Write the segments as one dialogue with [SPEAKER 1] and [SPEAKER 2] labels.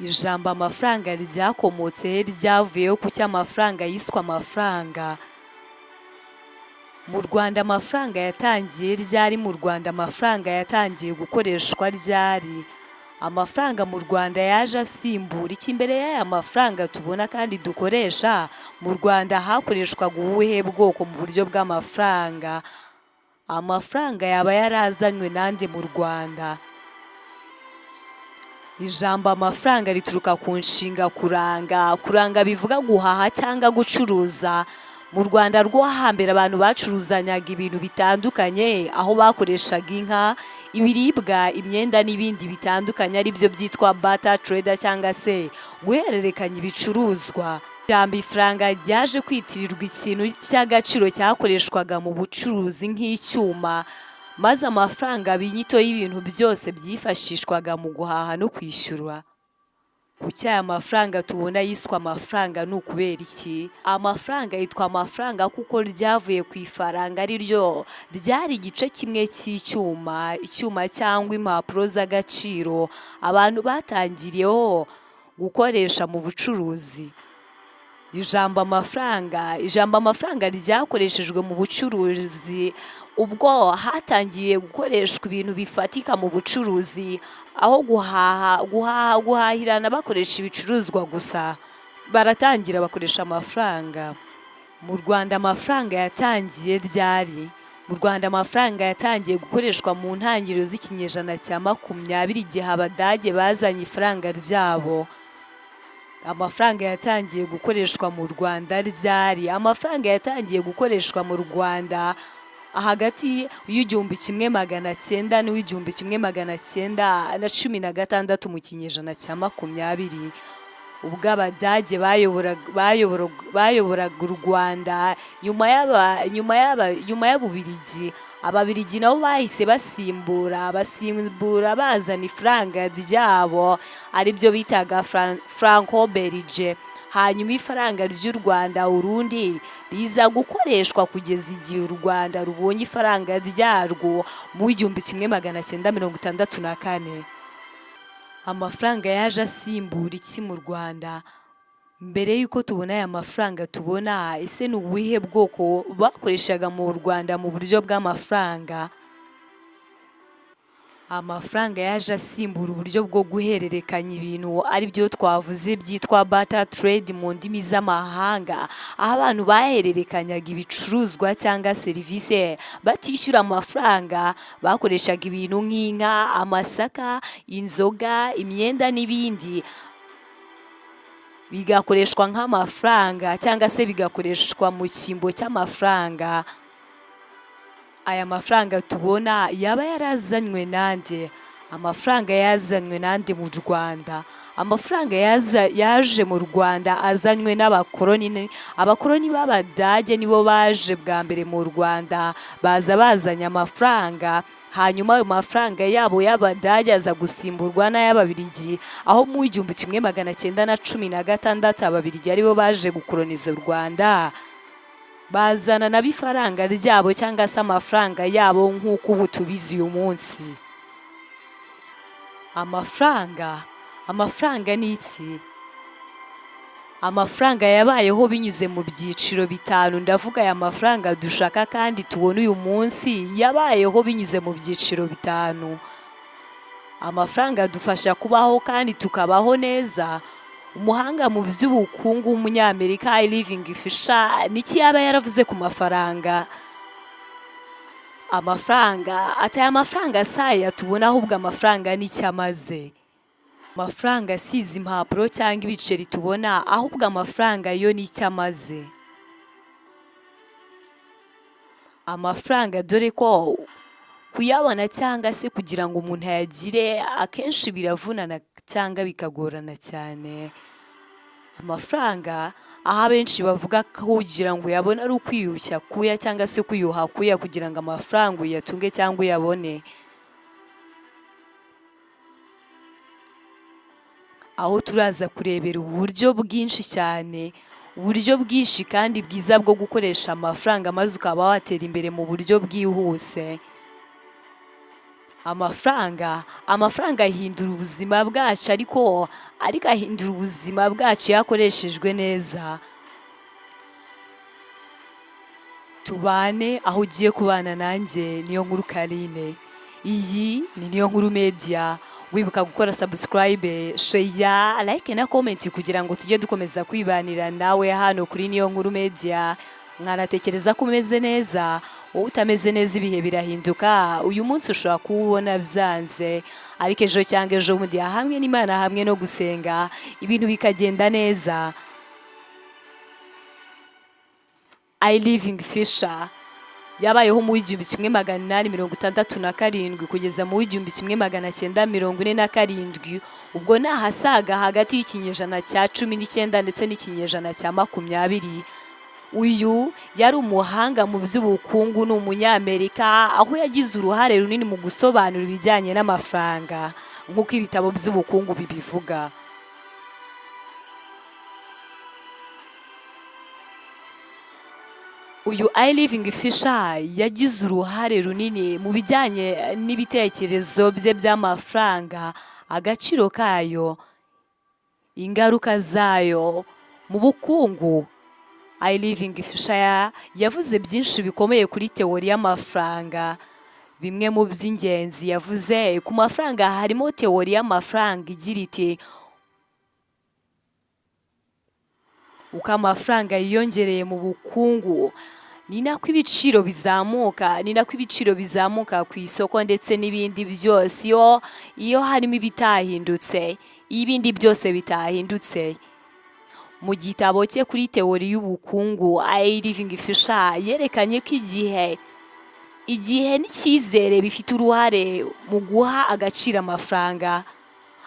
[SPEAKER 1] Ijambo amafaranga ryakomotse ryavuyeho ku cy'amafaranga yiswe amafaranga. Mu Rwanda amafaranga yatangiye ryari mu Rwanda amafaranga yatangiye gukoreshwa ryari. Amafaranga mu Rwanda yaje asimbura iki imbere y'aya mafaranga tubona kandi dukoresha. Mu Rwanda hakoreshwaga ubuhe bwoko mu buryo bw'amafaranga. Amafaranga yaba yarazanywe nande mu Rwanda. Ijambo amafaranga rituruka ku nshinga kuranga. Kuranga bivuga guhaha cyangwa gucuruza. Mu Rwanda rwo hambere abantu bacuruzanyaga ibintu bitandukanye, aho bakoreshaga inka, ibiribwa, imyenda n'ibindi bitandukanye, ari byo byitwa barter trade cyangwa se guhererekanya ibicuruzwa. Ijambo ifaranga ryaje kwitirirwa ikintu cy'agaciro cyakoreshwaga mu bucuruzi nk'icyuma, maze amafaranga aba inyito y'ibintu byose byifashishwaga mu guhaha no kwishyura. Ku cy'aya mafaranga tubona yiswe amafaranga ni ukubera iki? Amafaranga yitwa amafaranga kuko ryavuye ku ifaranga, ari ryo ryari igice kimwe cy'icyuma, icyuma cyangwa impapuro z'agaciro abantu batangiriyeho gukoresha mu bucuruzi. Ijambo amafaranga ryakoreshejwe mu bucuruzi ubwo hatangiye gukoreshwa ibintu bifatika mu bucuruzi, aho guhahirana bakoresha ibicuruzwa gusa. Baratangira bakoresha amafaranga. Mu Rwanda amafaranga yatangiye ryari? Mu Rwanda amafaranga yatangiye gukoreshwa mu ntangiriro z'ikinyejana cya 20 igihe Abadage bazanye ifaranga ryabo. Amafaranga yatangiye gukoreshwa mu Rwanda ryari? Amafaranga yatangiye gukoreshwa mu Rwanda hagati y'1900 n'1916 mu kinyejana cya 20, ubwo Abadage bayoboraga u Rwanda nyuma y'Ababiligi. Ababiligi nabo bahise basimbura bazana ifaranga ryabo, ari byo bitaga franco-belge. Hanyuma ifaranga ry'u Rwanda urundi riza gukoreshwa kugeza igihe u Rwanda rubonye ifaranga ryarwo mu 1964. Amafaranga yaje asimbura iki mu Rwanda? Mbere y'uko tubona aya mafaranga tubona, ese ni ubuhe bwoko bakoreshaga mu Rwanda mu buryo bw'amafaranga? Amafaranga yaje asimbura uburyo bwo guhererekanya ibintu, ari byo twavuze byitwa barter trade mu ndimi z'amahanga, aho abantu bahererekanyaga ibicuruzwa cyangwa serivisi batishyura amafaranga. Bakoreshaga ibintu nk'inka, amasaka, inzoga, imyenda n'ibindi, bigakoreshwa nk'amafaranga cyangwa se bigakoreshwa mu cyimbo cy'amafaranga. Aya mafaranga tubona yaba yarazanywe nande? Amafaranga yazanywe nande mu Rwanda? Amafaranga yaje mu Rwanda azanywe n'abakoloni. Abakoloni b'Abadage nibo baje bwa mbere mu Rwanda, baza bazanye amafaranga. Hanyuma ayo mafaranga yabo y'Abadage aza gusimburwa n'ay'Ababiligi, aho mu 1916 Ababiligi aribo baje gukoloniza u Rwanda, bazana n'ifaranga ryabo cyangwa se amafaranga yabo nk'uko ubu tubizi uyu munsi. Amafaranga ni iki? Amafaranga yabayeho binyuze mu byiciro bitanu. Ndavuga aya mafaranga dushaka kandi tubona uyu munsi yabayeho binyuze mu byiciro bitanu. Amafaranga adufasha kubaho kandi tukabaho neza. Umuhanga mu by'ubukungu w'Umunyamerika Living Fisher niki yaba yaravuze ku mafaranga? Aya mafaranga saya tubona, ahubwo amafaranga n'icyo amaze. Amafaranga asize impapuro cyangwa ibiceri tubona, ahubwo amafaranga yo n'icyo amaze. Amafaranga dore ko kuyabona cyangwa se kugira ngo umuntu ayagire akenshi biravunana cyangwa bikagorana cyane. Amafaranga aho abenshi bavuga ko kugira ngo uyabone ari ukwiyushya kuya cyangwa se kwiyuha kuya kugira ngo amafaranga uyatunge cyangwa uyabone. Aho turaza kurebera uburyo bwinshi cyane, uburyo bwinshi kandi bwiza bwo gukoresha amafaranga, maze ukaba watera imbere mu buryo bwihuse. Amafaranga ahindura ubuzima bwacu, ariko ariko ahindura ubuzima bwacu iyo akoreshejwe neza. Tubane aho ugiye kubana nanjye, niyo nkuru Karine. Iyi ni niyo nkuru media. Wibuka gukora subscribe, share, like na comment kugira ngo tujye dukomeza kwibanira nawe hano kuri niyo nkuru media. Mwanatekereza ko umeze neza, wowe utameze neza ibihe birahinduka. Uyu munsi ushobora kuwubona byanze, ariko ejo cyangwa ejo bundi hamwe n'Imana hamwe no gusenga ibintu bikagenda neza. I living Fisher yabayeho mu 1867 kugeza mu 1947, ubwo nahasaga hagati y'ikinyejana cya 19 ndetse n'ikinyejana cya 20. Uyu yari umuhanga mu by'ubukungu, n'umunyamerika, aho yagize uruhare runini mu gusobanura ibijyanye n'amafaranga nk'uko ibitabo by'ubukungu bibivuga. Uyu I living Fisher yagize uruhare runini mu bijyanye n'ibitekerezo bye by'amafaranga, agaciro kayo, ingaruka zayo mu bukungu. I living Fisher yavuze byinshi bikomeye kuri teori y'amafaranga. Bimwe mu by'ingenzi yavuze ku mafaranga harimo teori y'amafaranga igira iti: uko amafaranga yiyongereye mu bukungu ni nako ibiciro bizamuka ku isoko, ndetse n'ibindi byose iyo harimo ibitahindutse, ibindi byose bitahindutse. Mu gitabo cye kuri teori y'ubukungu, I living Fisher yerekanye ko igihe n'icyizere bifite uruhare mu guha agaciro amafaranga.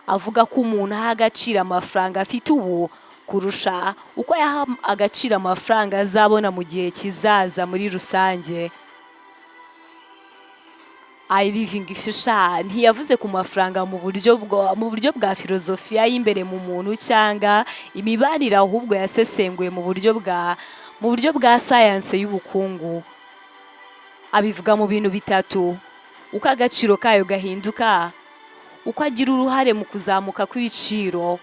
[SPEAKER 1] Avuga ko umuntu aha agaciro amafaranga afite ubu kurusha uko yaha agaciro amafaranga azabona mu gihe kizaza muri rusange. I living Fisher ntiyavuze ku mafaranga mu buryo bwa filozofiya y'imbere mu muntu cyangwa imibanire, ahubwo yasesenguye mu buryo bwa science y'ubukungu. Abivuga mu bintu bitatu: uko agaciro kayo gahinduka, uko agira uruhare mu kuzamuka kw'ibiciro,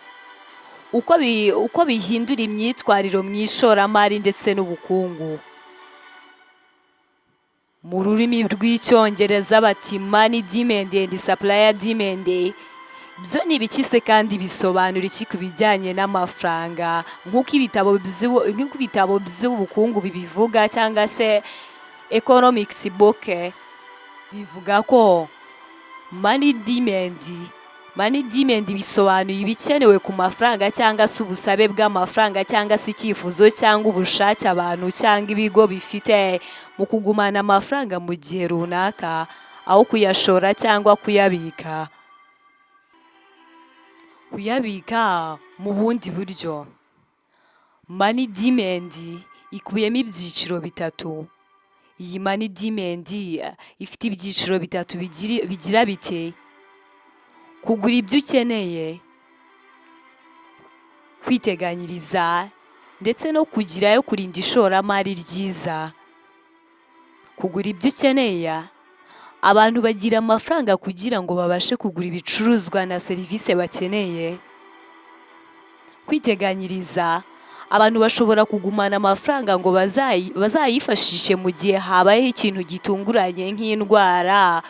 [SPEAKER 1] uko bihindura imyitwarire mu ishoramari ndetse n'ubukungu. Mu rurimi rw'icyongereza bati money demand and supply demand. Byo ni ibikise kandi bisobanura iki ku bijyanye n'amafaranga nk'uko ibitabo by'ubukungu bibivuga, cyangwa se economics book bivuga ko money demand bisobanuye ibikenewe ku mafaranga, cyangwa se ubusabe bw'amafaranga, cyangwa se icyifuzo cyangwa ubushake abantu cyangwa ibigo bifite mu kugumana amafaranga mu gihe runaka, aho kuyashora cyangwa kuyabika mu bundi buryo. Money demand ikubiyemo ibyiciro bitatu. Iyi money demand ifite ibyiciro bitatu bigira biti: kugura ibyo ukeneye, kwiteganyiriza, ndetse no kugirayo kurinda ishoramari ryiza. Kugura ibyo ukeneye, abantu bagira amafaranga kugira ngo babashe kugura ibicuruzwa na serivisi bakeneye. Kwiteganyiriza, abantu bashobora kugumana amafaranga ngo bazayifashishe mu gihe habayeho ikintu gitunguranye nk'indwara,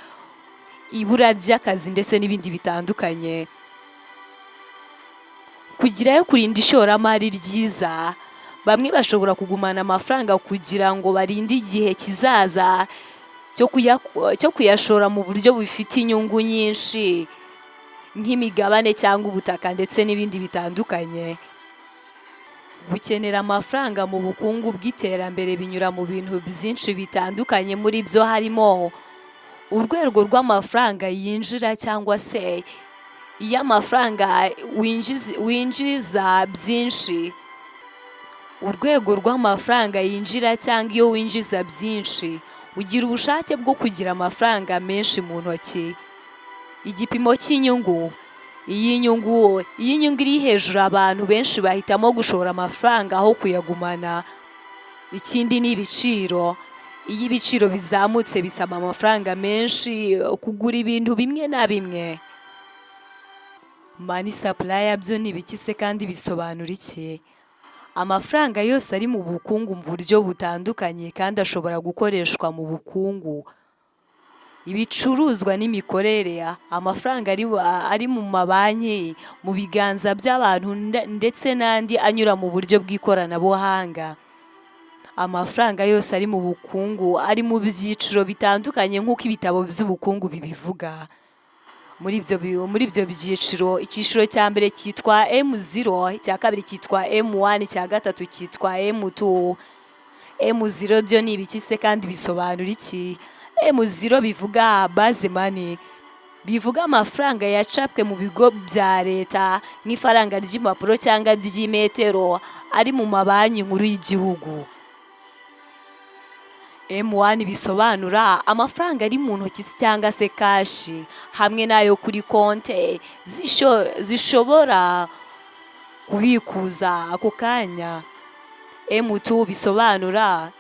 [SPEAKER 1] ibura ry'akazi, ndetse n'ibindi bitandukanye. Kugirayo kurinda ishoramari ryiza, bamwe bashobora kugumana amafaranga kugira ngo barinde igihe kizaza cyo kuyashora mu buryo bufite inyungu nyinshi nk'imigabane cyangwa ubutaka, ndetse n'ibindi bitandukanye. Gukenera amafaranga mu bukungu bw'iterambere binyura mu bintu byinshi bitandukanye, muri byo harimo urwego rw'amafaranga yinjira, cyangwa se iyo amafaranga winjiza byinshi. Urwego rw'amafaranga yinjira cyangwa iyo winjiza byinshi, ugira ubushake bwo kugira amafaranga menshi mu ntoki. Igipimo cy'inyungu, iyi nyungu iri hejuru, abantu benshi bahitamo gushora amafaranga aho kuyagumana. Ikindi ni ibiciro. Iyo ibiciro bizamutse bisaba amafaranga menshi kugura ibintu bimwe na bimwe. Money supply byo ni ibiki se kandi bisobanura iki? Amafaranga yose ari mu bukungu mu buryo butandukanye kandi ashobora gukoreshwa mu bukungu. Ibicuruzwa n'imikorere, amafaranga ari mu mabanki, mu biganza by'abantu ndetse n'andi anyura mu buryo bw'ikoranabuhanga. Amafaranga yose ari mu bukungu ari mu byiciro bitandukanye nk'uko ibitabo by'ubukungu bibivuga. Muri ibyo byiciro, icyiciro cya mbere cyitwa M0, icya kabiri cyitwa M1, icya gatatu cyitwa M2. M0 byo ni ibiki se kandi bisobanura iki? M0 bivuga base money, bivuga amafaranga yacapwe mu bigo bya leta nk'ifaranga ry'impapuro cyangwa ry'imetero ari mu mabanki nkuru y'igihugu. M1 bisobanura amafaranga ari mu ntoki cyangwa se kashi hamwe n'ayo kuri konte zishobora kubikuza ako kanya. M2 bisobanura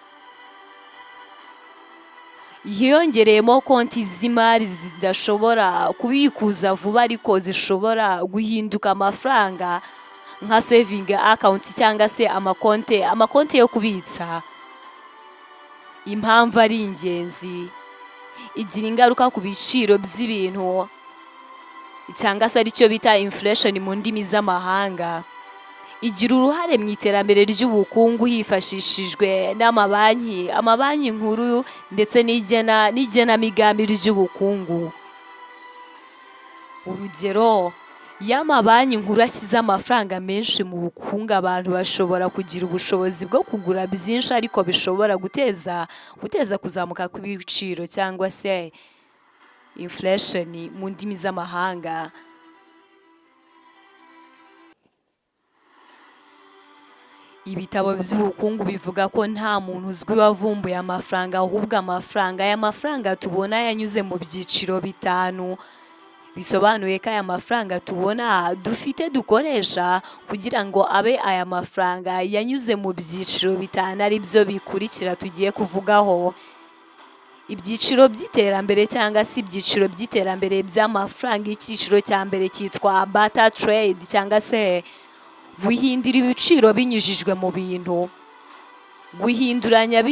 [SPEAKER 1] hiyongereyemo konti z'imari zidashobora kubikuza vuba ariko zishobora guhinduka amafaranga nka saving account cyangwa se amakonte yo kubitsa. Impamvu ari ingenzi, igira ingaruka ku biciro by'ibintu cyangwa se aricyo bita inflation mu ndimi z'amahanga. Igira uruhare mu iterambere ry'ubukungu hifashishijwe amabanki nkuru ndetse n'igenamigambi ry'ubukungu. Urugero, iyo amabanki nkuru ashyize amafaranga menshi mu bukungu, abantu bashobora kugira ubushobozi bwo kugura byinshi ariko bishobora guteza kuzamuka kw'ibiciro cyangwa se inflation mu ndimi z'amahanga. Ibitabo by'ubukungu bivuga ko nta muntu uzwi wavumbuye amafaranga, ahubwo aya mafaranga tubona yanyuze mu byiciro bitanu. Bisobanuye ko aya mafaranga tubona dufite dukoresha kugira ngo abe aya mafaranga yanyuze mu byiciro bitanu ari byo bikurikira tugiye kuvugaho. Ibyiciro by'iterambere cyangwa se ibyiciro by'iterambere by'amafaranga. Icyiciro cya mbere cyitwa barter trade cyangwa se guhindura ibiciro binyujijwe mu bintu, guhinduranya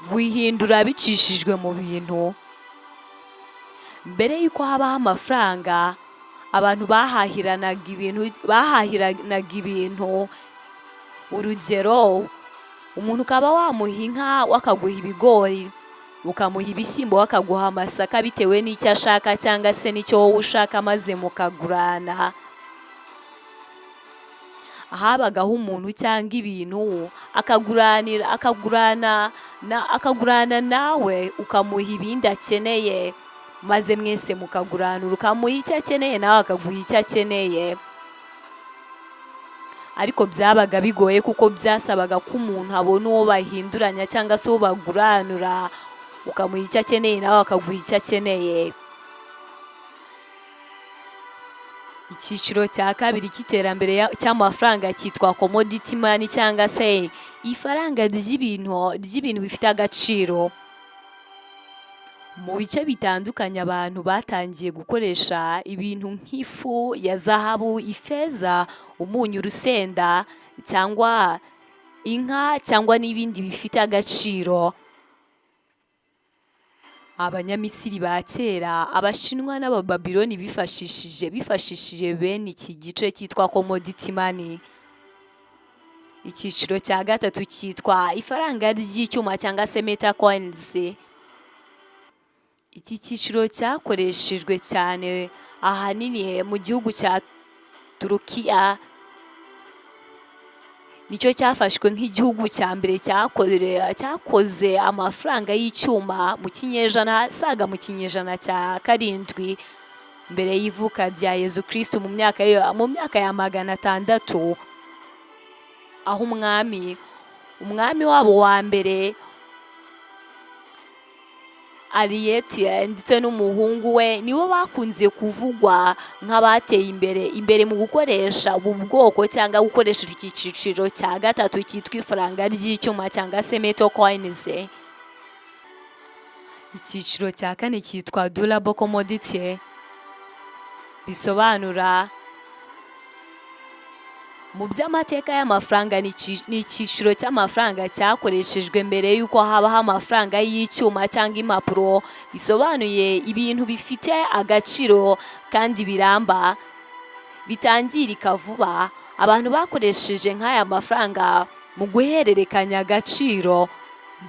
[SPEAKER 1] guhindura bicishijwe mu bintu. Mbere y'uko habaho amafaranga, abantu bahahiranaga ibintu. Urugero, umuntu ukaba wamuha inka wakaguha ibigori, ukamuha ibishyimbo wakaguha amasaka bitewe n'icyo ashaka cyangwa se n'icyo wowe ushaka, maze mukagurana. Habagaho umuntu cyangwa ibintu akagurana nawe, ukamuha ibindi akeneye, maze mwese mukaguranira, ukamuha icyo akeneye nawe akaguha icyo akeneye. Ariko byabaga bigoye kuko byasabaga ko umuntu abona uwo bahinduranya cyangwa se uwo baguranura, ukamuha icyo akeneye nawe akaguha icyo akeneye. Icyiciro cya kabiri cy'iterambere cy'amafaranga cyitwa commodity money cyangwa se ifaranga ry'ibintu bifite agaciro. Mu bice bitandukanye abantu batangiye gukoresha ibintu nk'ifu ya zahabu, ifeza, umunyu, urusenda cyangwa inka cyangwa n'ibindi bifite agaciro. Abanyamisiri ba kera, Abashinwa n'Abababiloni bifashishije bene iki gice cyitwa commodity money. Icyiciro cya gatatu cyitwa ifaranga ry'icyuma cyangwa se metal coins. Iki cyiciro cyakoreshejwe cyane ahanini mu gihugu cya Turukiya. Nicyo cyafashwe nk'igihugu cya mbere cyakoze amafaranga y'icyuma mu kinyejana cya 7 mbere y'ivuka rya Yezu Kristo mu myaka ya 600, aho umwami wabo wa mbere Ariyeti ndetse n'umuhungu we nibo bakunze kuvugwa nk'abateye imbere mu gukoresha ubu bwoko cyangwa gukoresha iki cyiciro cya gatatu cyitwa ifaranga ry'icyuma cyangwa se metal coins. Icyiciro cya kane cyitwa durable commodity, bisobanura mu by'amateka y'amafaranga ni icyiciro cy'amafaranga cyakoreshejwe mbere y'uko habaho amafaranga y'icyuma cyangwa impapuro, bisobanuye ibintu bifite agaciro kandi biramba bitangirika vuba. Abantu bakoresheje nk'aya mafaranga mu guhererekanya agaciro.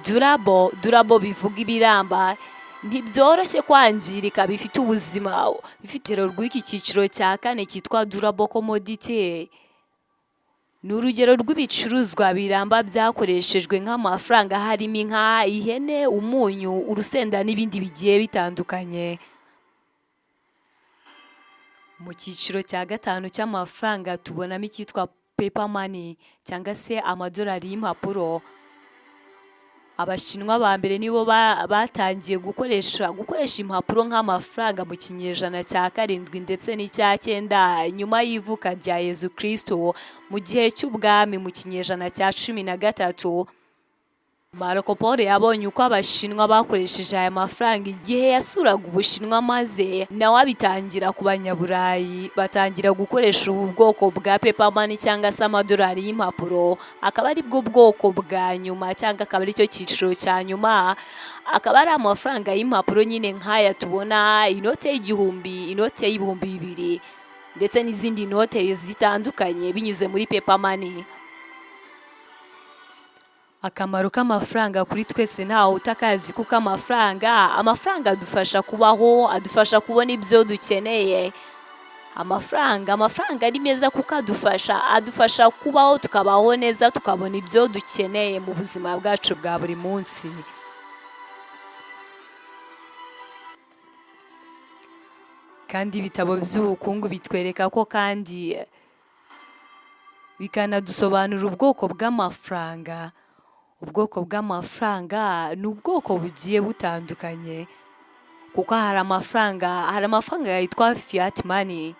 [SPEAKER 1] Durable bivuga ibiramba, ntibyoroshye kwangirika, bifite ubuzima. Bifite rw'iki cyiciro cya kane cyitwa durable commodity ni urugero rw'ibicuruzwa biramba byakoreshejwe nk'amafaranga, harimo inka, ihene, umunyu, urusenda n'ibindi bigiye bitandukanye. Mu cyiciro cya gatanu cy'amafaranga tubonamo icyitwa paper money cyangwa se amadolari y'impapuro. Abashinwa ba mbere nibo batangiye gukoresha impapuro nk'amafaranga mu kinyejana cya 7 ndetse n'icya 9 nyuma y'ivuka rya Yezu Kristo. Mu gihe cy'ubwami mu kinyejana cya 13, Marco Polo yabonye uko abashinwa bakoresheje aya mafaranga igihe yasuraga Ubushinwa, maze nawe abitangira ku banyaburayi, batangira gukoresha ubu bwoko bwa paper money cyangwa se amadolari y'impapuro. Akaba ari bwo bwoko bwa nyuma cyangwa akaba ari cyo cyiciro cya nyuma. Akaba ari amafaranga y'impapuro nyine nk'aya tubona, inote y'igihumbi, inote y'ibihumbi 2 ndetse n'izindi note zitandukanye binyuze muri paper money. Akamaro k'amafaranga kuri twese ntawe utakazi, kuko amafaranga adufasha kubaho, adufasha kubona ibyo dukeneye. Amafaranga ari meza kuko adufasha kubaho, tukabaho neza, tukabona ibyo dukeneye mu buzima bwacu bwa buri munsi. Kandi ibitabo by'ubukungu bitwereka ko kandi bikanadusobanurira ubwoko bw'amafaranga. Ubwoko bw'amafaranga ni ubwoko bugiye butandukanye, kuko hari amafaranga yitwa fiat money.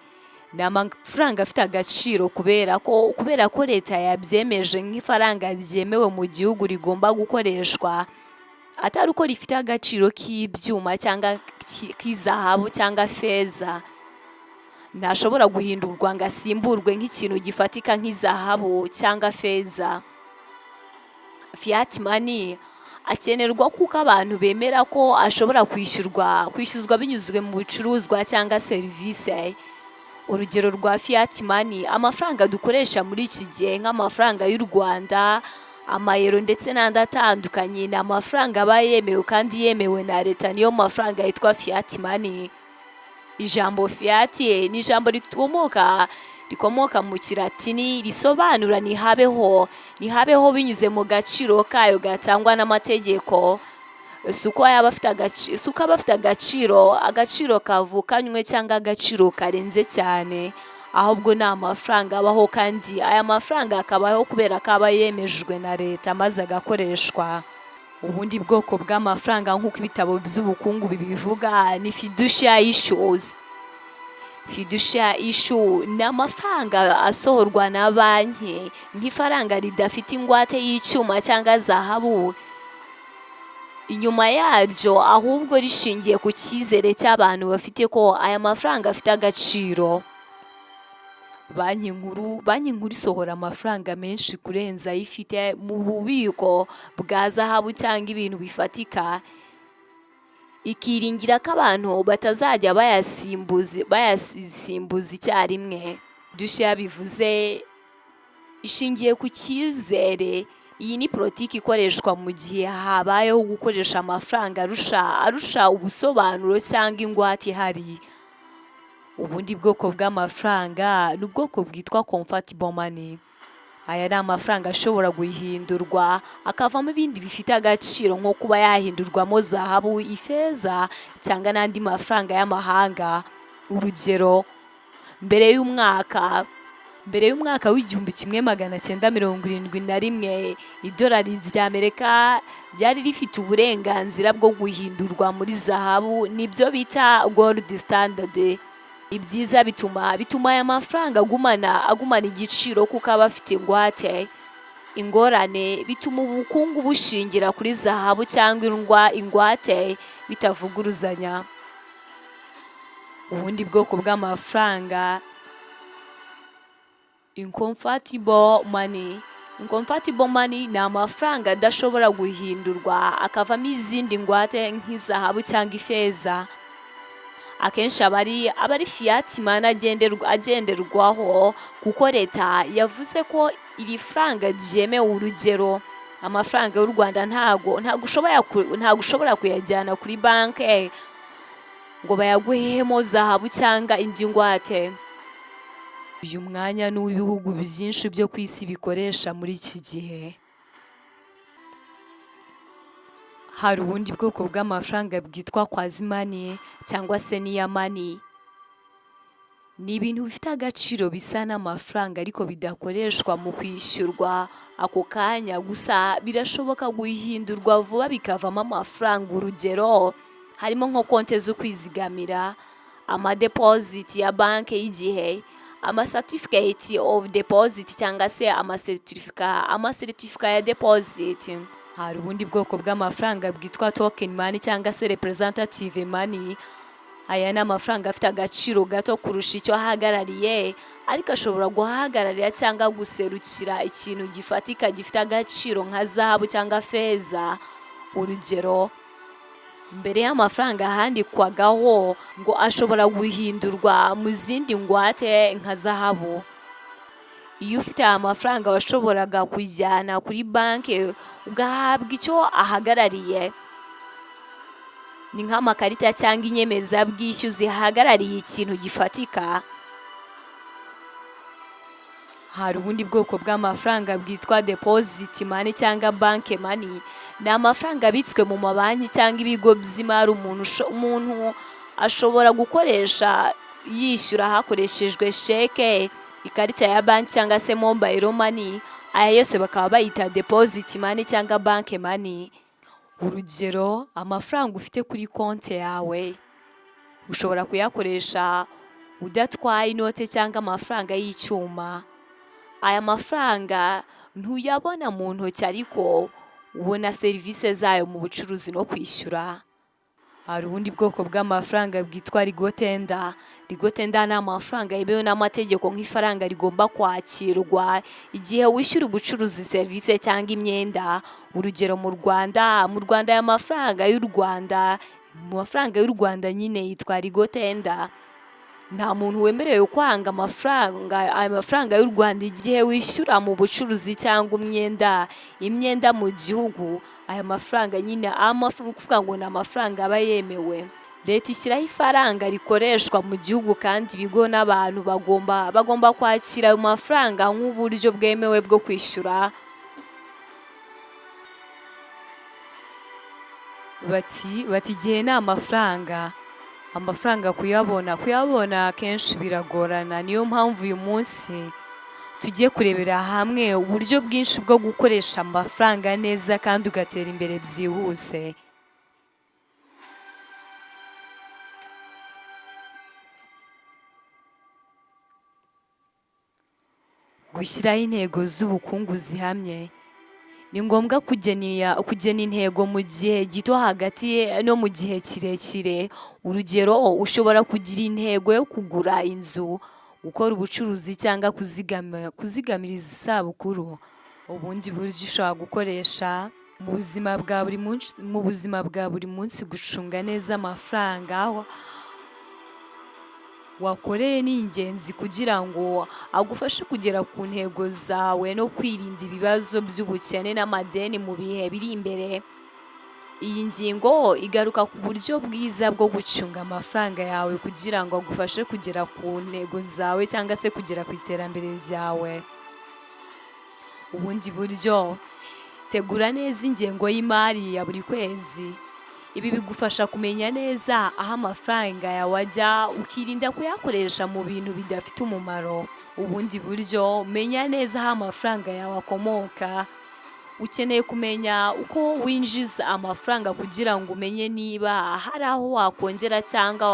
[SPEAKER 1] Ni amafaranga afite agaciro kubera ko leta yabyemeje nk'ifaranga ryemewe mu gihugu rigomba gukoreshwa, atari uko rifite agaciro k'ibyuma cyangwa k'izahabu cyangwa feza. Ntashobora guhindurwa ngo asimburwe nk'ikintu gifatika nk'izahabu cyangwa feza. Fiat money akenerwa kuko abantu bemera ko ashobora kwishyuzwa binyuzwe mu bicuruzwa cyangwa serivisi. Urugero rwa fiat money, amafaranga dukoresha muri iki gihe nk'amafaranga y'u Rwanda, amayero ndetse n'andi atandukanye, ni amafaranga aba yemewe kandi yemewe na leta, niyo mafaranga yitwa fiat money. Ijambo fiat ni ijambo rikomoka mu Kilatini, risobanura nihabeho binyuze mu gaciro kayo gatangwa n'amategeko. Suko aba afite agaciro kavukanywe cyangwa agaciro karenze cyane, ahubwo ni amafaranga abaho, kandi aya mafaranga akabaho kubera ko aba yemejwe na leta maze agakoreshwa. Ubundi bwoko bw'amafaranga nk'uko ibitabo by'ubukungu bibivuga ni fiduciary issues. Fiduciary issue ni amafaranga asohorwa na banki nk'ifaranga ridafite ingwate y'icyuma cyangwa zahabu inyuma yaryo, ahubwo rishingiye ku cyizere cy'abantu bafite ko aya mafaranga afite agaciro. Banki nkuru isohora amafaranga menshi kurenza ayifite mu bubiko bwa zahabu cyangwa ibintu bifatika, ikiringira ko abantu batazajya bayasimbuza icyarimwe. Dusha bivuze ishingiye ku cyizere. Iyi ni politiki ikoreshwa mu gihe habayeho gukoresha amafaranga arusha ubusobanuro cyangwa ingwate ihari. Ubundi bwoko bw'amafaranga ni ubwoko bwitwa convertible money. Aya ni amafaranga ashobora guhindurwa akavamo ibindi bifite agaciro, nko kuba yahindurwamo zahabu, ifeza cyangwa n'andi mafaranga y'amahanga. Urugero, mbere y'umwaka w'1971, idolari ry'Amerika ryari rifite uburenganzira bwo guhindurwa muri zahabu, nibyo bita gold standard. Ibyiza bituma aya mafaranga agumana igiciro kuko aba afite ingwate. ingorane bituma ubukungu bushingira kuri zahabu cyangwa ingwate bitavuguruzanya. Ubundi bwoko bw'amafaranga, inconvertible money. Inconvertible money ni amafaranga adashobora guhindurwa akavamo izindi ngwate nk'izahabu cyangwa ifeza. Akenshi aba ari fiat money agenderwaho, kuko leta yavuze ko iri faranga ryemewe. Urugero, amafaranga y'u Rwanda ntago ushobora kuyajyana kuri banki ngo bayaguhemo zahabu cyangwa indi ngwate. Uyu mwanya ni uw'ibihugu byinshi byo ku isi bikoresha muri iki gihe. Hari ubundi bwoko bw'amafaranga bwitwa kwazimani cyangwa se niyamani. Ni ibintu bifite agaciro bisa n'amafaranga ariko bidakoreshwa mu kwishyurwa ako kanya, gusa birashoboka guhindurwa vuba bikavamo amafaranga. Urugero, harimo nko konti zo kwizigamira, amadeposit ya banki y'igihe, certificate of deposit cyangwa se amasertifika ya deposit. Hari ubundi bwoko bw'amafaranga bwitwa token money cyangwa se representative money. Aya ni amafaranga afite agaciro gato kurusha icyo ahagarariye, ariko ashobora guhagararira cyangwa guserukira ikintu gifatika gifite agaciro nka zahabu cyangwa feza. Urugero, mbere y'amafaranga handikwagaho ngo ashobora guhindurwa mu zindi ngwate nka zahabu. Iyo ufite amafaranga washoboraga kujyana kuri banki ugahabwa icyo ahagarariye. Ni nk'amakarita cyangwa inyemezabwishyu zihagarariye ikintu gifatika. Hari ubundi bwoko bw'amafaranga bwitwa deposit money cyangwa bank money. Ni amafaranga abitswe mu mabanki cyangwa ibigo by'imari umuntu ashobora gukoresha yishyura hakoreshejwe sheke, ikarita ya banki cyangwa se mobile money. Aya yose bakaba bayita deposit money cyangwa bank money. Urugero, amafaranga ufite kuri konti yawe ushobora kuyakoresha udatwaye inote cyangwa amafaranga y'icyuma. Aya mafaranga ntuyabona mu ntoki ariko ubona serivisi zayo mu bucuruzi no kwishyura. Hari ubundi bwoko bw'amafaranga bwitwa rigotenda. Rigotenda ni amafaranga yemewe n'amategeko nk'ifaranga rigomba kwakirwa igihe wishyura ubucuruzi, serivisi cyangwa imyenda. Urugero, mu Rwanda aya mafaranga y'u Rwanda, mu mafaranga y'u Rwanda nyine yitwa rigotenda. Nta muntu wemerewe kwanga aya mafaranga y'u Rwanda igihe wishyura mu bucuruzi cyangwa imyenda mu gihugu. Aya mafaranga nyine kuvuga ngo ni amafaranga aba yemewe. Leta ishyiraho ifaranga rikoreshwa mu gihugu, kandi ibigo n'abantu bagomba kwakira ayo mafaranga nk'uburyo bwemewe bwo kwishyura. Bati igihe ni amafaranga kuyabona kenshi biragorana. Niyo mpamvu uyu munsi tugiye kurebera hamwe uburyo bwinshi bwo gukoresha amafaranga neza kandi ugatera imbere byihuse. Gushyiraho intego z'ubukungu zihamye. Ni ngombwa kugena intego mu gihe gito, hagati no mu gihe kirekire. Urugero, ushobora kugira intego yo kugura inzu, gukora ubucuruzi cyangwa kuzigamira izabukuru. Ubundi buryo ushobora gukoresha mu buzima bwa buri munsi gucunga neza amafaranga wakoreye ni ingenzi kugira ngo agufashe kugera ku ntego zawe no kwirinda ibibazo by'ubukene n'amadeni mu bihe biri imbere. Iyi ngingo igaruka ku buryo bwiza bwo gucunga amafaranga yawe kugira ngo agufashe kugera ku ntego zawe cyangwa se kugera ku iterambere ryawe. Ubundi buryo, tegura neza ingengo y'imari ya buri kwezi. Ibi bigufasha kumenya neza aho amafaranga yawe ajya, ukirinda kuyakoresha mu bintu bidafite umumaro. Ubundi buryo, menya neza aho amafaranga yawe akomoka. Ukeneye kumenya uko winjiza amafaranga kugira ngo umenye niba hari aho wakongera cyangwa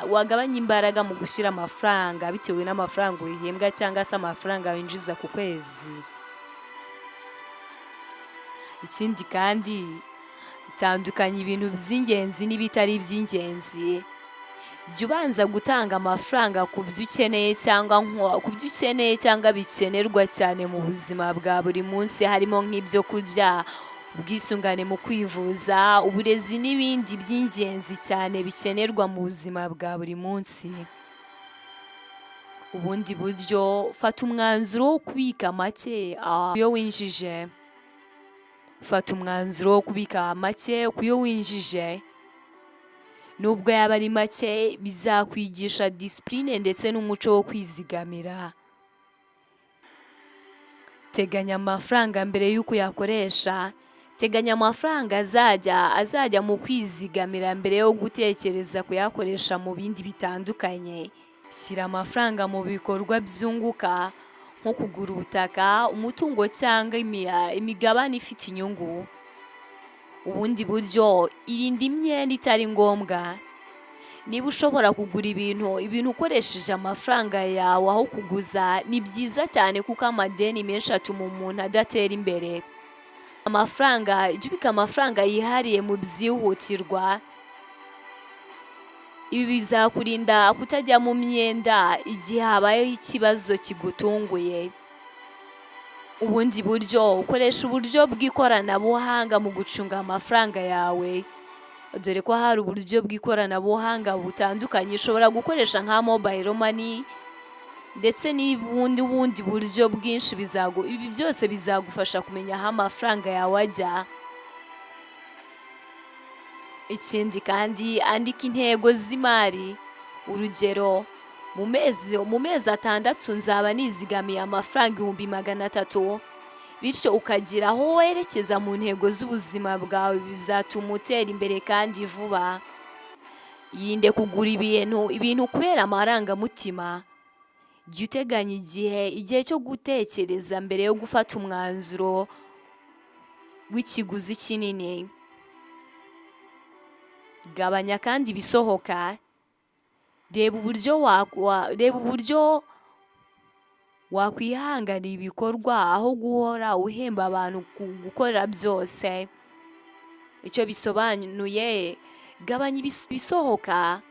[SPEAKER 1] wagabanya imbaraga mu gushyira amafaranga bitewe n'amafaranga uhembwa cyangwa se amafaranga winjiza ku kwezi. ikindi kandi tandukanya ibintu by'ingenzi n'ibitari iby'ingenzi. Jya ubanza gutanga amafaranga ku byo ukeneye cyangwa bikenerwa cyane mu buzima bwa buri munsi, harimo nk'ibyo kurya, ubwisungane mu kwivuza, uburezi n'ibindi by'ingenzi cyane bikenerwa mu buzima bwa buri munsi. Ubundi buryo, fata umwanzuro wo kubika make kuyo winjije. Fata umwanzuro wo kubika make kuyo winjije. Nubwo yaba ari make, bizakwigisha discipline ndetse n'umuco wo kwizigamira. Teganya amafaranga mbere y'uko uyakoresha. Teganya amafaranga azajya mu kwizigamira mbere yo gutekereza kuyakoresha mu bindi bitandukanye. Shyira amafaranga mu bikorwa byunguka, nko kugura ubutaka, umutungo cyangwa imigabane ifite inyungu. Ubundi buryo, irinda imyenda itari ngombwa. Niba ushobora kugura ibintu ukoresheje amafaranga yawe aho kuguza, ni byiza cyane kuko amadeni menshi atuma umuntu adatera imbere. Jya ubika amafaranga yihariye mu byihutirwa. Ibi bizakurinda kutajya mu myenda igihe habayeho ikibazo kigutunguye. Ubundi buryo, ukoresha uburyo bw'ikoranabuhanga mu gucunga amafaranga yawe. Dore ko hari uburyo bw'ikoranabuhanga butandukanye ushobora gukoresha nka mobile money ndetse n'ubundi buryo bwinshi. Ibi byose bizagufasha kumenya aho amafaranga yawe ajya. Ikindi kandi, andika intego z'imari. Urugero, mu mezi 6 nzaba nizigamiye amafaranga 300,000, bityo ukagira aho werekeza mu ntego z'ubuzima bwawe. Bizatuma utera imbere kandi vuba. Yirinde kugura ibintu kubera amarangamutima. Jya uteganya igihe cyo gutekereza mbere yo gufata umwanzuro w'ikiguzi kinini. Gabanya kandi ibisohoka. Reba uburyo wakwihanganira ibikorwa aho guhora uhemba abantu gukora byose. Icyo bisobanuye, gabanya ibisohoka.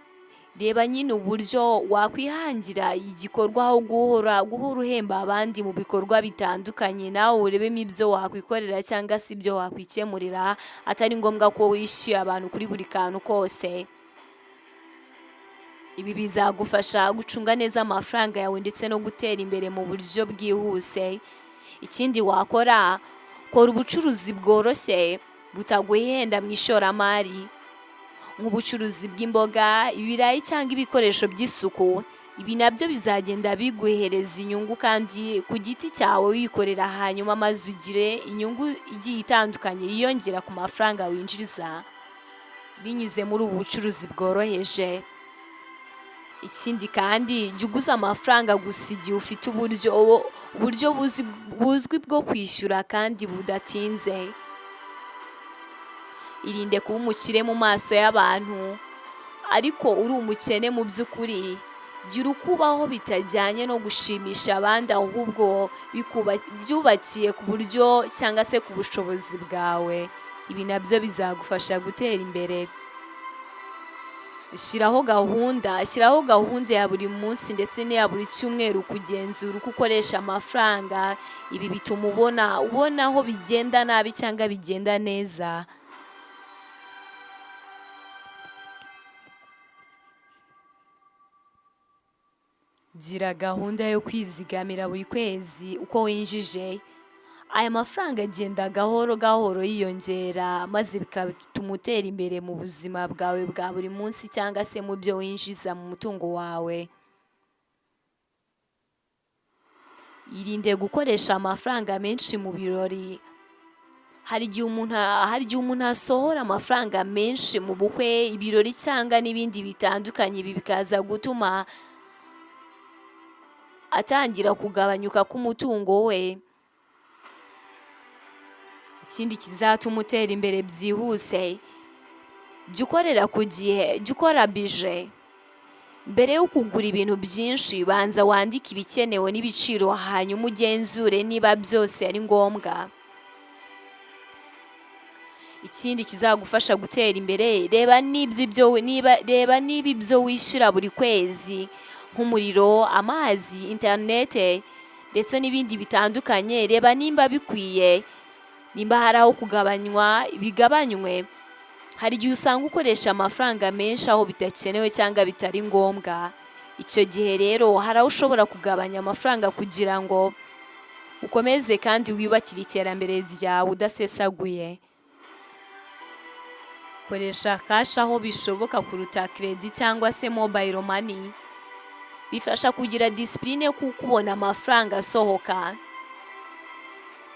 [SPEAKER 1] Reba nyine uburyo wakwihangira igikorwa aho guhora uhemba abandi mu bikorwa bitandukanye. Nawe urebemo ibyo wakwikorera cyangwa se ibyo wakwikemurira, atari ngombwa ko wishyuye abantu kuri buri kantu kose. Ibi bizagufasha gucunga neza amafaranga yawe ndetse no gutera imbere mu buryo bwihuse. Ikindi wakora, kora ubucuruzi bworoshye butaguhenda mu ishoramari, nk'ubucuruzi bw'imboga, ibirayi cyangwa ibikoresho by'isuku. Ibi nabyo bizagenda biguhereza inyungu kandi ku giti cyawe wikorera, hanyuma maze ugire inyungu igiye itandukanye yiyongera ku mafaranga winjiza binyuze muri ubu bucuruzi bworoheje. Ikindi kandi, jya uguza amafaranga gusa igihe ufite uburyo buzwi bwo kwishyura kandi budatinze. Irinde kuba umukire mu maso y'abantu ariko uri umukene mu by'ukuri. Gira ukubaho bitajyanye no gushimisha abandi, ahubwo byubakiye ku buryo cyangwa se ku bushobozi bwawe. Ibi nabyo bizagufasha gutera imbere. Shyiraho gahunda ya buri munsi ndetse n'iya buri cyumweru kugenzura uko ukoresha amafaranga. Ibi bituma ubona aho bigenda nabi cyangwa bigenda neza. Gira gahunda yo kwizigamira buri kwezi uko winjije. Aya mafaranga agenda gahoro gahoro yiyongera, maze bigatuma utera imbere mu buzima bwawe bwa buri munsi cyangwa se mu byo winjiza mu mutungo wawe. Irinde gukoresha amafaranga menshi mu birori. Hari igihe umuntu asohora amafaranga menshi mu bukwe, ibirori cyangwa n'ibindi bitandukanye. Ibi bikaza gutuma atangira kugabanyuka k'umutungo we. Ikindi kizatuma utera imbere byihuse, jya ukorera ku gihe, jya ukora bije. Mbere yo kugura ibintu byinshi, banza wandike ibikenewe n'ibiciro, hanyuma ugenzure niba byose ari ngombwa. ikindi kizagufasha gutera imbere, reba niba ibyo wishyura buri kwezi nk'umuriro, amazi, interinete ndetse n'ibindi bitandukanye, reba nimba bikwiye, nimba hari aho kugabanywa bigabanywe. Hari igihe usanga ukoresha amafaranga menshi aho bidakenewe cyangwa bitari ngombwa. Icyo gihe rero hari aho ushobora kugabanya amafaranga kugira ngo ukomeze kandi wiyubakire iterambere ryawe udasesaguye. Koresha cash aho bishoboka kuruta credit cyangwa se mobile money. Bifasha kugira discipline kuko ubona amafaranga asohoka.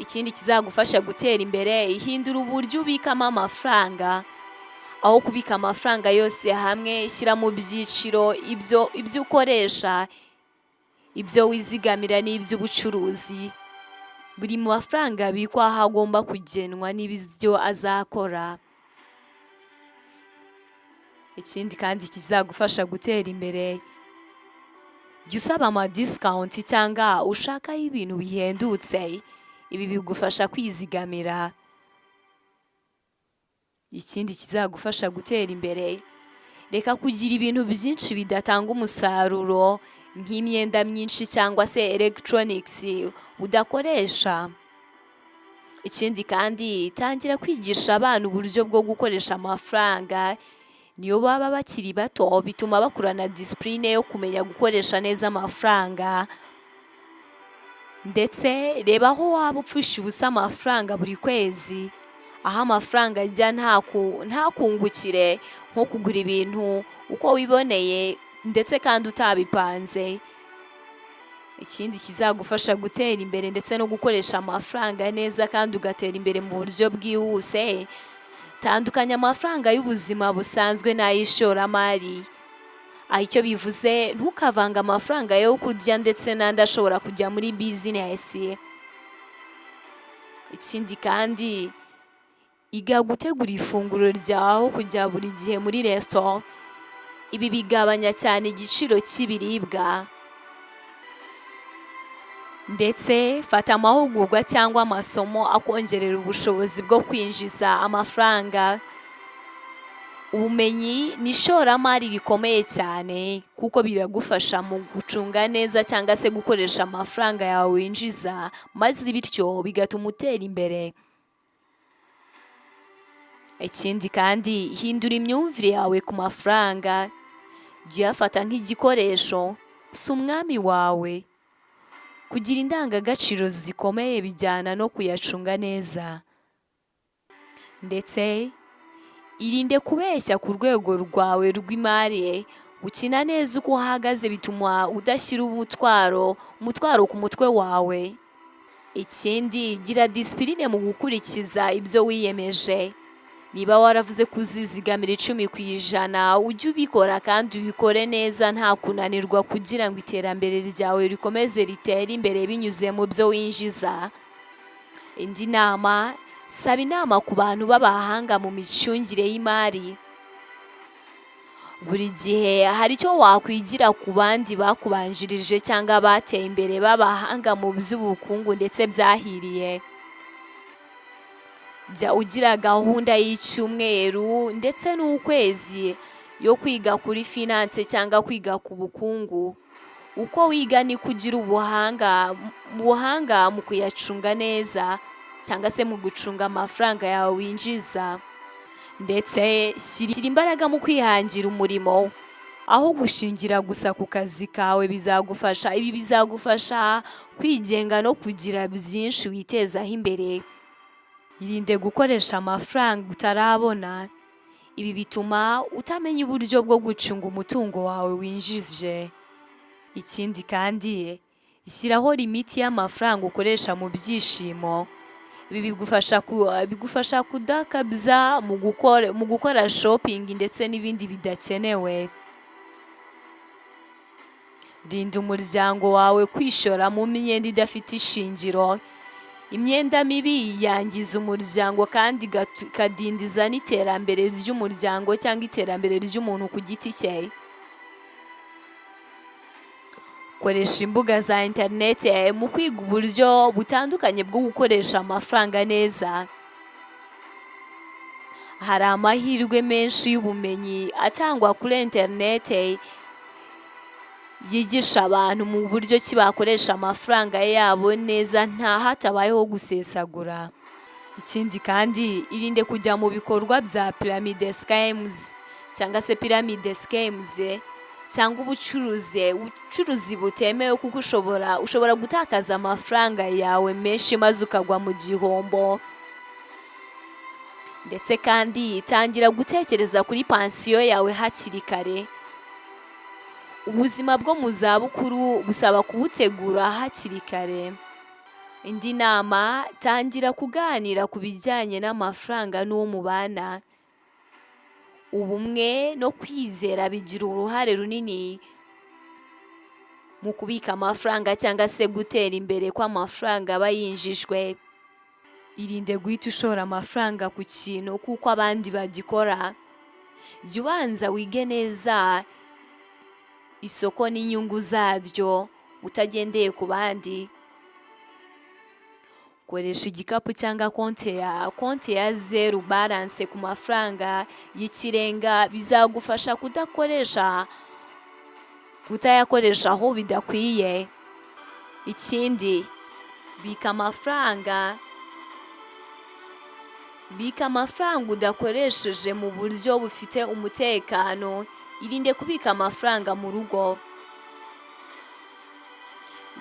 [SPEAKER 1] Ikindi kizagufasha gutera imbere, ihindura uburyo ubikamo amafaranga. Aho kubika amafaranga yose hamwe, shyira mu byiciro ibyo ukoresha, ibyo wizigamira n'iby'ubucuruzi. Buri mafaranga abikwa aho agomba kugenwa n'ibyo azakora. Ikindi kandi kizagufasha gutera imbere, jya usaba discount cyangwa ushakaho ibintu bihendutse. Ibi bigufasha kwizigamira. Ikindi kizagufasha gutera imbere, reka kugira ibintu byinshi bidatanga umusaruro nk'imyenda myinshi cyangwa se electronics udakoresha. Ikindi kandi tangira kwigisha abana uburyo bwo gukoresha amafaranga. Niyo baba bakiri bato, bituma bakurana discipline yo kumenya gukoresha neza amafaranga. Ndetse reba aho waba upfusha ubusa amafaranga buri kwezi, aho amafaranga ajya ntakungukire, nko kugura ibintu uko wiboneye ndetse kandi utabipanze. Ikindi kizagufasha gutera imbere ndetse no gukoresha amafaranga neza kandi ugatera imbere mu buryo bwihuse, tandukanya amafaranga y'ubuzima busanzwe n'ay'ishoramari. Icyo bivuze, ntukavanga amafaranga yo kurya ndetse n'andi ashobora kujya muri business. Ikindi kandi, iga gutegura ifunguro ryawe kujya buri gihe muri restaurant. Ibi bigabanya cyane igiciro cy'ibiribwa. Ndetse fata amahugurwa cyangwa amasomo akongerera ubushobozi bwo kwinjiza amafaranga. Ubumenyi ni ishoramari rikomeye cyane kuko biragufasha mu gucunga neza cyangwa se gukoresha amafaranga yawe winjiza, maze bityo bigatuma utera imbere. Ikindi kandi, hindura imyumvire yawe ku mafaranga. Jya uyafata nk'igikoresho, si umwami wawe. Kugira indangagaciro zikomeye bijyana no kuyacunga neza. Ndetse irinde kubeshya ku rwego rwawe rw'imari. Gukina neza uko uhagaze bituma udashyira umutwaro ku mutwe wawe. Ikindi, gira discipline mu gukurikiza ibyo wiyemeje. Niba waravuze kuzizigamira 10%, ujye ubikora kandi ubikore neza nta kunanirwa kugira ngo iterambere ryawe rikomeze ritere imbere binyuze mu byo winjiza. Indi nama, saba inama ku bantu b'abahanga mu micungire y'imari. Buri gihe hari icyo wakwigira ku bandi bakubanjirije cyangwa bateye imbere b'abahanga mu by'ubukungu ndetse byahiriye. Jya ugira gahunda y'icyumweru ndetse n'ukwezi yo kwiga kuri finance cyangwa kwiga ku bukungu. Uko wiga ni kugira ubuhanga mu kuyacunga neza cyangwa se mu gucunga amafaranga yawe winjiza. Ndetse shyira imbaraga mu kwihangira umurimo aho gushingira gusa ku kazi kawe. Ibi bizagufasha kwigenga no kugira byinshi witezaho imbere. Irinde gukoresha amafaranga utarabona. Ibi bituma utamenya uburyo bwo gucunga umutungo wawe winjije. Ikindi kandi, ishyiraho limiti y'amafaranga ukoresha mu byishimo. Ibi bigufasha kudakabya mu gukora shopping ndetse n'ibindi bidakenewe. Rinda umuryango wawe kwishora mu myenda idafite ishingiro. Imyenda mibi yangiza umuryango kandi ikadindiza n'iterambere ry'umuryango cyangwa iterambere ry'umuntu ku giti cye. Koresha imbuga za internet mu kwiga uburyo butandukanye bwo gukoresha amafaranga neza. hari amahirwe menshi y'ubumenyi atangwa kuri interinete yigisha abantu mu buryo ki bakoresha amafaranga yabo neza nta hatabayeho gusesagura. Ikindi kandi irinde kujya mu bikorwa bya pyramid schemes cyangwa se pyramid schemes cyangwa ubucuruzi butemewe, kuko ushobora gutakaza amafaranga yawe menshi maze ukagwa mu gihombo. Ndetse kandi tangira gutekereza kuri pansiyo yawe hakiri kare. Ubuzima bwo mu zabukuru busaba kubutegura hakiri kare. Indi nama, tangira kuganira ku bijyanye n'amafaranga n'uwo mubana. Ubumwe no kwizera bigira uruhare runini mu kubika amafaranga cyangwa se gutera imbere kw'amafaranga aba yinjijwe. Irinde guhita ushora amafaranga ku kintu kuko abandi bagikora. Jya ubanza wige neza isoko n'inyungu zaryo utagendeye ku bandi. Koresha igikapu cyangwa konti ya zeru balance ku mafaranga y'ikirenga, bizagufasha kutayakoresha aho bidakwiye. Ikindi, bika amafaranga udakoresheje mu buryo bufite umutekano. Irinde kubika amafaranga mu rugo.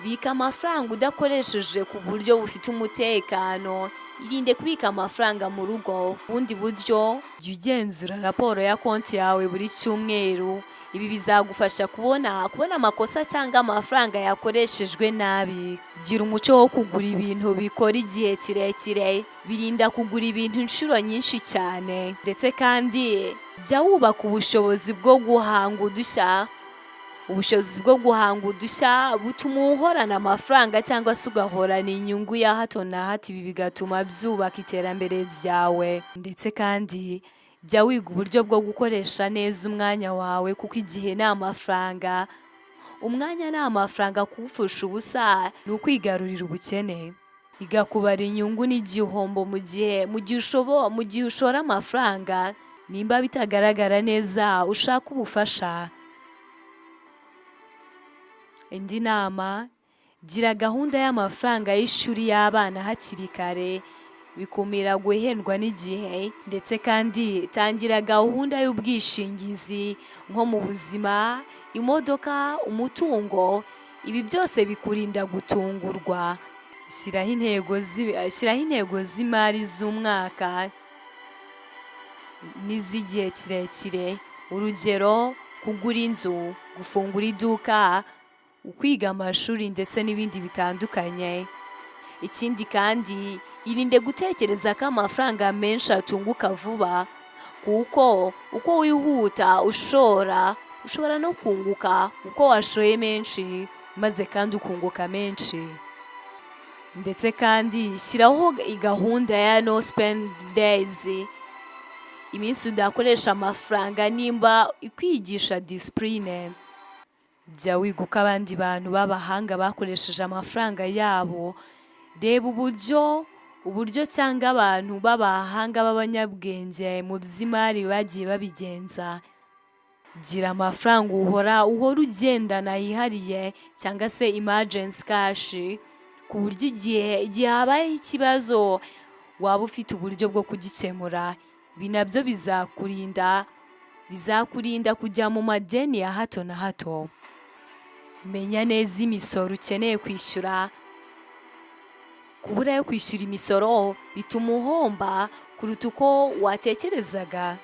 [SPEAKER 1] Bika amafaranga udakoresheje ku buryo bufite umutekano. Irinde kubika amafaranga mu rugo. Ubundi buryo, jya ugenzura raporo ya konti yawe buri cyumweru. Ibi bizagufasha kubona amakosa cyangwa amafaranga yakoreshejwe nabi. Gira umuco wo kugura ibintu bikora igihe kirekire. Birinda kugura ibintu inshuro nyinshi cyane. Ndetse kandi jya wubaka ubushobozi bwo guhanga udushya. Ubushobozi bwo guhanga udushya butuma uhorana amafaranga cyangwa se ugahorana inyungu ya hato na hato. Ibi bigatuma byubaka iterambere ryawe. Ndetse kandi jya wiga uburyo bwo gukoresha neza umwanya wawe, kuko igihe ni amafaranga. Umwanya ni amafaranga, kuwupfusha ubusa ni ukwigarurira ubukene. Iga kubara inyungu n'igihombo mu gihe ushora amafaranga. Nimba bitagaragara neza, ushaka ubufasha. Indi nama, gira gahunda y'amafaranga y'ishuri y'abana hakiri kare. Bikumira guhendwa n'igihe. Ndetse kandi tangira gahunda y'ubwishingizi nko mu buzima, imodoka, umutungo. Ibi byose bikurinda gutungurwa. Shyiraho intego z'imari z'umwaka n'iz'igihe kirekire. Urugero, kugura inzu, gufungura iduka, kwiga amashuri ndetse n'ibindi bitandukanye. Ikindi kandi, irinde gutekereza ko amafaranga menshi atunguka vuba, kuko uko wihuta ushobora no kunguka uko washoye menshi, maze kandi ukunguka menshi. Ndetse kandi shyiraho gahunda ya no spend days. Iminsi udakoresha amafaranga. Nimba ikwigisha discipline, jya wiga uko abandi bantu b'abahanga bakoresheje amafaranga yabo. Reba uburyo cyangwa abantu b'abahanga b'abanyabwenge mu by'imari bagiye babigenza. Gira amafaranga uhora ugendana yihariye, cyangwa se emergency cash, ku buryo igihe habayeho ikibazo waba ufite uburyo bwo kugikemura. Ibi nabyo bizakurinda kujya mu madeni ya hato na hato. Menya neza imisoro ukeneye kwishyura. Kubura yo kwishyura imisoro bituma uhomba kuruta uko watekerezaga.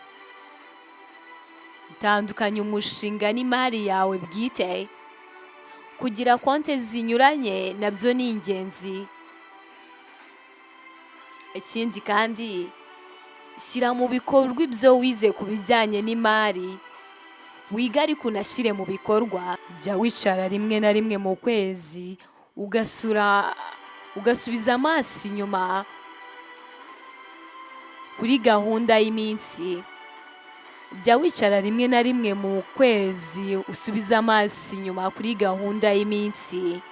[SPEAKER 1] Tandukanya umushinga n'imari yawe bwite. Kugira konti zinyuranye nabyo ni ingenzi. Ikindi kandi, shyira mu bikorwa ibyo wize ku bijyanye n'imari. Wiga ariko unashyire mu bikorwa. Jya wicara rimwe na rimwe mu kwezi ugasubiza amaso inyuma kuri gahunda y'iminsi. Jya wicara rimwe na rimwe mu kwezi usubiza amaso inyuma kuri gahunda y'iminsi.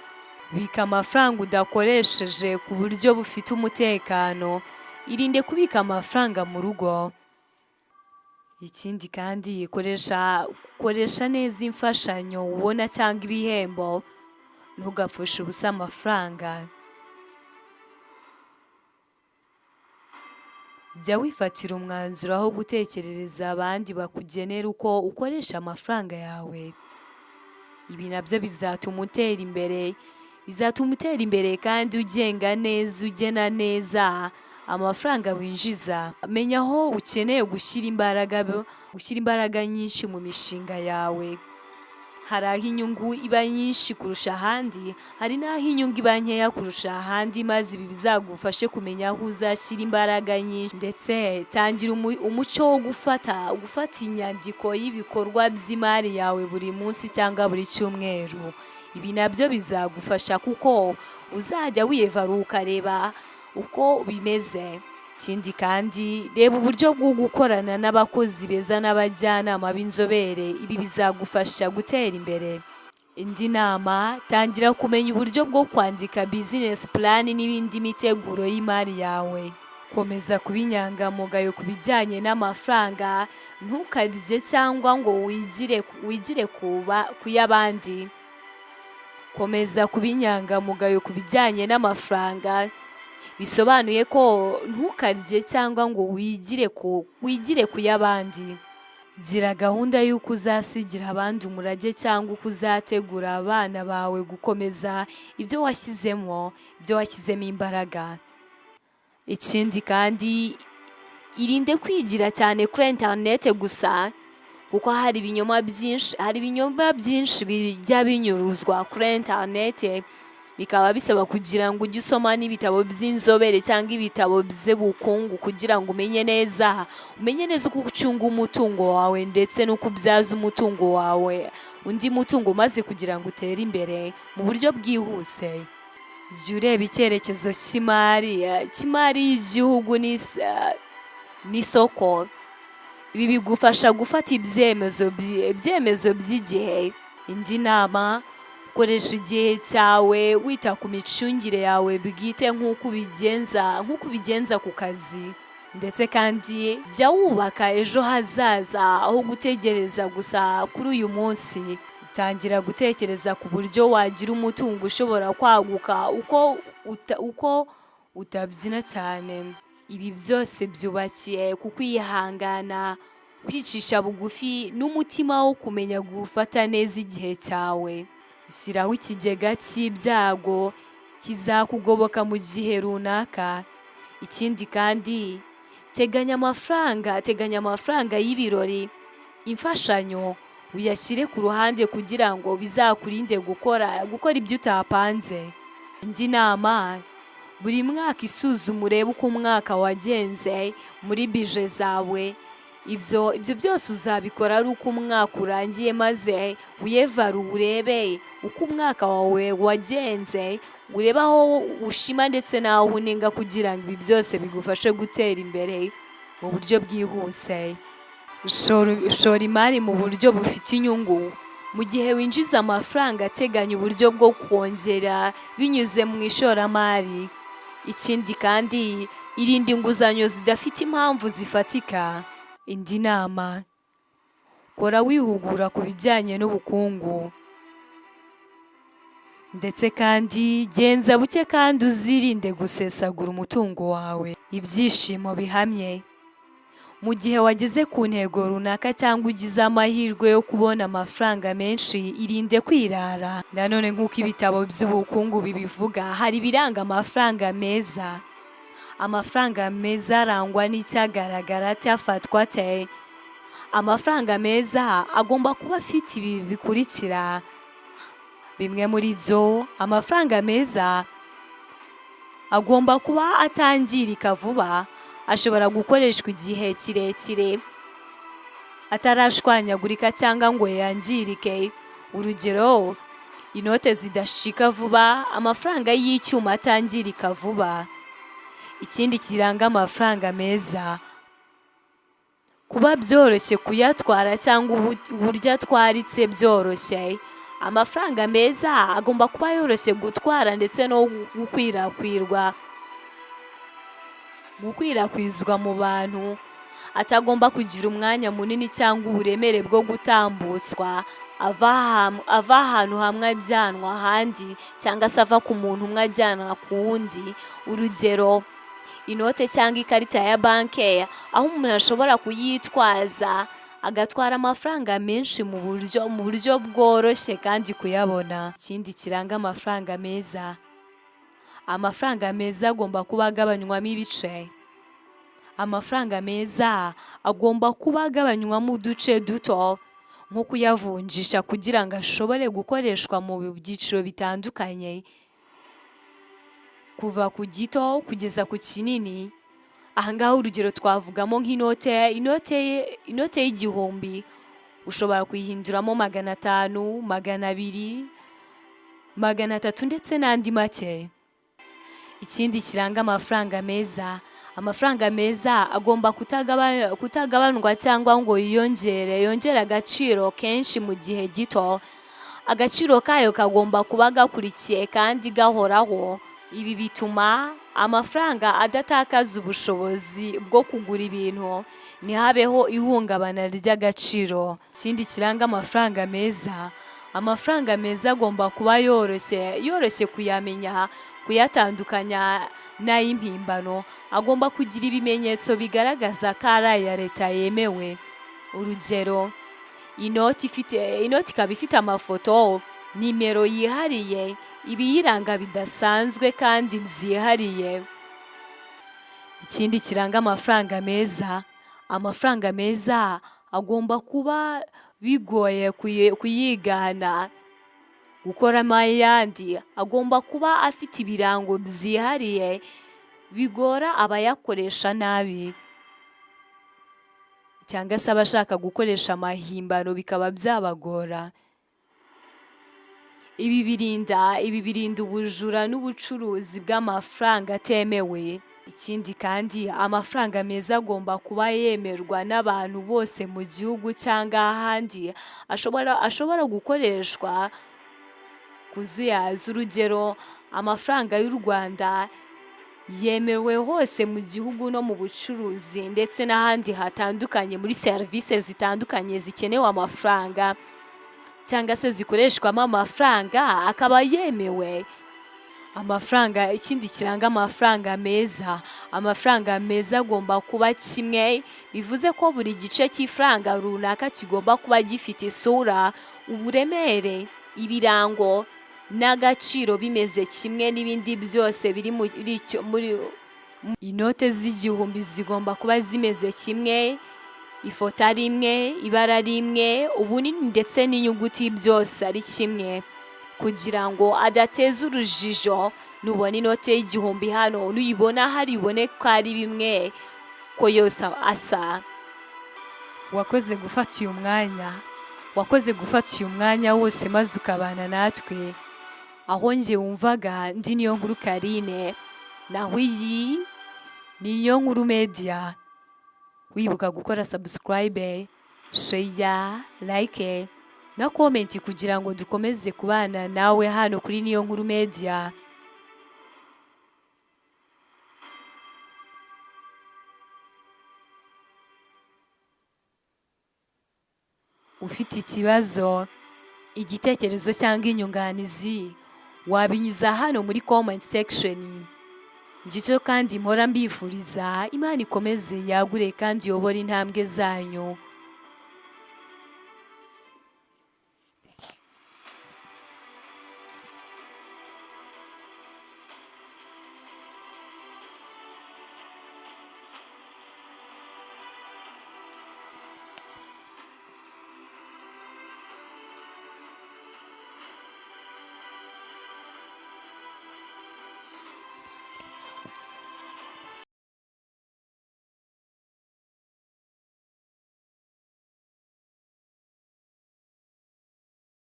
[SPEAKER 1] Bika amafaranga udakoresheje ku buryo bufite umutekano. Irinde kubika amafaranga mu rugo. Ikindi kandi koresha neza imfashanyo ubona cyangwa ibihembo, ntugapfushe ubusa amafaranga. Jya wifatira umwanzuro aho gutekerereza abandi bakugenera uko ukoresha amafaranga yawe. Ibi nabyo bizatuma utera imbere kandi ugena neza amafaranga winjiza. Menya aho ukeneye gushyira imbaraga nyinshi mu mishinga yawe. Hari aho inyungu iba nyinshi kurusha ahandi, hari n'aho inyungu iba nkeya kurusha ahandi, maze ibi bizagufashe kumenya aho uzashyira imbaraga nyinshi. Ndetse tangira umuco wo gufata inyandiko y'ibikorwa by'imari yawe buri munsi cyangwa buri cyumweru. Ibi nabyo bizagufasha kuko uzajya wiyevaruka ukareba uko bimeze. Ikindi kandi reba uburyo bwo gukorana n'abakozi beza n'abajyanama b'inzobere. Ibi bizagufasha gutera imbere. Indi nama, tangira kumenya uburyo bwo kwandika business plan n'ibindi miteguro y'imari yawe. Komeza kuba inyangamugayo ku bijyanye n'amafaranga, ntukarye cyangwa ngo wigire ku y'abandi. Komeza kuba inyangamugayo ku bijyanye n'amafaranga, bisobanuye ko ntukarye cyangwa ngo wigire ku y'abandi. Gira gahunda y'uko uzasigira abandi umurage cyangwa uko uzategura abana bawe gukomeza ibyo washyizemo imbaraga. Ikindi kandi, irinde kwigira cyane kuri internet gusa, kuko hari ibinyoma byinshi bijya binyuruzwa kuri internet, bikaba bisaba kugira ngo ujye usoma n'ibitabo by'inzobere cyangwa ibitabo by'ubukungu kugira ngo umenye neza uko ucunga umutungo wawe ndetse n'uko ubyaza umutungo wawe undi mutungo, maze kugira ngo utere imbere mu buryo bwihuse. Jya ureba icyerekezo cy'imari y'igihugu n'isoko. Ibi bigufasha gufata ibyemezo by'igihe. Indi nama, koresha igihe cyawe wita ku micungire yawe bwite nk'uko ubigenza ku kazi. Ndetse kandi jya wubaka ejo hazaza aho gutegereza gusa kuri uyu munsi. Tangira gutekereza ku buryo wagira umutungo ushobora kwaguka uko utabyina cyane. Ibi byose byubakiye ku kwihangana, kwicisha bugufi n'umutima wo kumenya gufata neza igihe cyawe. Shyiraho ikigega cy'ibyago kizakugoboka mu gihe runaka. Ikindi kandi, teganya amafaranga y'ibirori, imfashanyo, uyashyire ku ruhande kugira ngo bizakurinde gukora ibyo utapanze. Indi nama, buri mwaka isuzume urebe uko umwaka wagenze muri bije zawe. Ibyo byose uzabikora ari uko umwaka urangiye, maze wiyevaruye urebe uko umwaka wawe wagenze, urebe aho ushima ndetse n'aho unenga kugira ngo ibi byose bigufashe gutera imbere mu buryo bwihuse. Shora imari mu buryo bufite inyungu. Mu gihe winjiza amafaranga, teganya uburyo bwo kongera binyuze mu ishoramari. Ikindi kandi, irinde inguzanyo zidafite impamvu zifatika. Indi nama, kora wihugura ku bijyanye n'ubukungu. Ndetse kandi genza buke kandi uzirinde gusesagura umutungo wawe. Ibyishimo bihamye. Mu gihe wageze ku ntego runaka cyangwa ugize amahirwe yo kubona amafaranga menshi, irinde kwirara. Nanone nk'uko ibitabo by'ubukungu bibivuga, hari ibiranga amafaranga meza. Amafaranga meza arangwa n'icyagaragara cyafatwa ate. Amafaranga meza agomba kuba afite ibi bikurikira. Bimwe muri byo, amafaranga meza agomba kuba atangirika vuba, ashobora gukoreshwa igihe kirekire, atarashwanyagurika cyangwa ngo yangirike. Urugero, inote zidashika vuba, amafaranga y'icyuma atangirika vuba. Ikindi kiranga amafaranga meza, kuba byoroshye kuyatwara cyangwa uburyo atwaritse byoroshye. Amafaranga meza agomba kuba yoroshye gutwara ndetse no gukwirakwizwa mu bantu. atagomba kugira umwanya munini cyangwa uburemere bwo gutambutswa ava ahantu hamwe ajyanwa ahandi, cyangwa se ava ku muntu umwe ajyanwa ku wundi. Urugero, inote cyangwa ikarita ya banki, aho umuntu ashobora kuyitwaza agatwara amafaranga menshi mu buryo bworoshye kandi kuyabona. Ikindi kiranga amafaranga meza, amafaranga meza agomba kuba agabanywamo ibice. Amafaranga meza agomba kuba agabanywamo uduce duto, nko kuyavunjisha kugira ngo ashobore gukoreshwa mu byiciro bitandukanye, kuva ku gito kugeza ku kinini. Ahangaha urugero twavugamo inote y'igihumbi ushobora kuyihinduramo 500, 200, 300 ndetse n'andi make. Ikindi kiranga amafaranga meza, amafaranga meza agomba kutagabanwa cyangwa ngo yongere agaciro kenshi mu gihe gito. Agaciro kayo kagomba kuba gakurikiye kandi gahoraho. Ibi bituma amafaranga adatakaza ubushobozi bwo kugura ibintu, ntihabeho ihungabana ry'agaciro. Ikindi kiranga amafaranga meza, amafaranga meza agomba kuba yoroshye kuyamenya, kuyatandukanya n'ay'impimbano. Agomba kugira ibimenyetso bigaragaza ko ari aya leta yemewe. Urugero, inoti ikaba ifite amafoto, nimero yihariye, ibiyiranga bidasanzwe kandi byihariye. Ikindi kiranga amafaranga meza, amafaranga meza agomba kuba bigoye kuyigana, gukoramo ayandi. Agomba kuba afite ibirango byihariye bigora abayakoresha nabi, cyangwa se abashaka gukoresha amahimbano bikaba byabagora. Ibi birinda ubujura n'ubucuruzi bw'amafaranga atemewe. Ikindi kandi, amafaranga meza agomba kuba yemerwa n'abantu bose mu gihugu cyangwa ahandi ashobora gukoreshwa kuzuyaza. Urugero, amafaranga y'u Rwanda yemewe hose mu gihugu no mu bucuruzi ndetse n'ahandi hatandukanye muri serivisi zitandukanye zikenewe amafaranga cyangwa se zikoreshwamo amafaranga akaba yemewe. Amafaranga, ikindi kiranga amafaranga meza, amafaranga meza agomba kuba kimwe. Bivuze ko buri gice cy'ifaranga runaka kigomba kuba gifite isura, uburemere, ibirango n'agaciro bimeze kimwe n'ibindi byose biri muri inote z'igihumbi zigomba kuba zimeze kimwe, ifoto ari imwe, ibara rimwe, ubunini ndetse n'inyuguti byose ari kimwe, kugira ngo adateza urujijo. Nubona inote y'igihumbi hano nuyibona hari ibone ko ari bimwe, ko yose asa. Wakoze gufata uyu mwanya wose maze ukabana natwe. Aho njye wumvaga ndi niyo nkuru Karine, naho iyi ni niyo nkuru media. Wibuka gukora subscribe, share, like na comment kugira ngo dukomeze kubana nawe hano kuri niyo nkuru media. Ufite ikibazo, igitekerezo cyangwa inyunganizi, wabinyuza hano muri comment section. Ngicyo kandi mpora mbifuriza Imana ikomeze yagure kandi yobora intambwe zanyu.